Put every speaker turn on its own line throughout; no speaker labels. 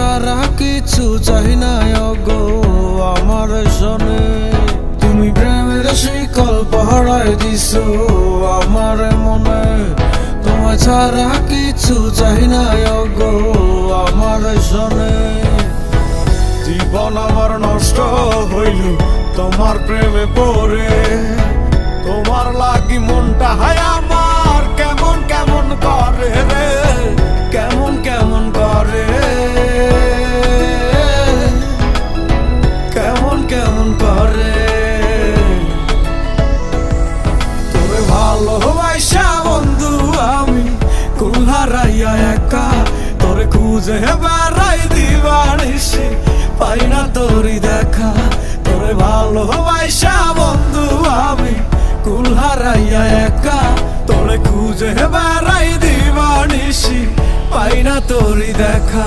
ছাড়া কিছু চাই না গো আমার শোনে। তুমি প্রেমের শিকল পহড়ায় দিছো আমার মনে। তোমায় ছাড়া কিছু চাই না গো আমার শোনে। জীবন আমার নষ্ট হইল তোমার প্রেমে পড়ে। তোমার লাগি মনটা হায় আমার কেমন কেমন করে রে, কেমন কেমন করে, কেমন কেমন করে। তোরে ভালোবাসা বন্ধু আমি কুল হারাইয়া একা। তোরে খুঁজে বেড়াই দিবানিসি পাই না তোরই দেখা। তোরে ভালোবাসা বন্ধু আমি কুল হারাইয়া একা। তোরে খুঁজে বেড়াই দিবানিসি পাই না তোরই দেখা।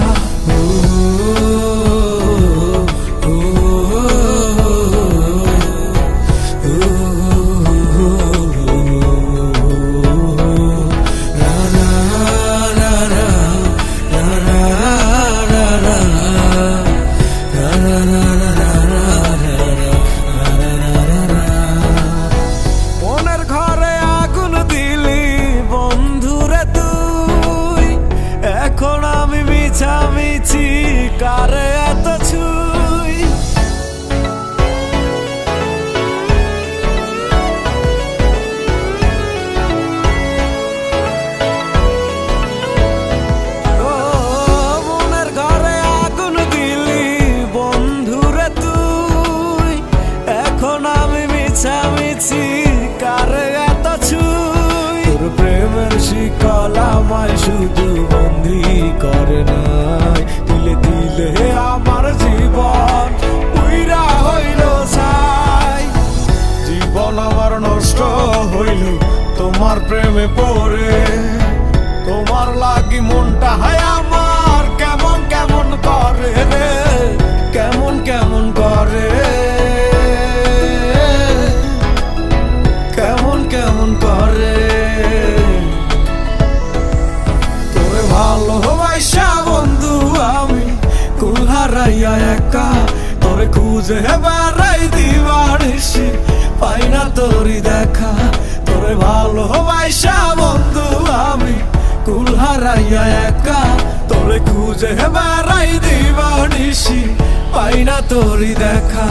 মিছি কারে এত ছুই, মনের ঘরে আগুন দিলি বন্ধুরে তুই। এখন আমি মিছামিছি কারে এত ছুই। তোর প্রেমের শিকল আমায় শুধু বন্দি করে নাই। দিলে দিলে আমার জীবন উইরা হইল ছাই। জীবন আমার নষ্ট হইল তোমার প্রেমে পড়ে। তোমার লাগি মনটা হায় আমার কেমন কেমন করে রে, কেমন কেমন করে, কেমন কেমন করে। তোরে ভালোবাসা বন্ধু আমি কুল হারাইয়া একা। তোরে খুঁজে বেড়াই দিবানিসি পাই না তোরই দেখা। তোরে ভালোবাসা বন্ধু আমি কুল হারাইয়া একা। তোরে খুঁজে বেড়াই দিবানিসি পাই না তোরই দেখা।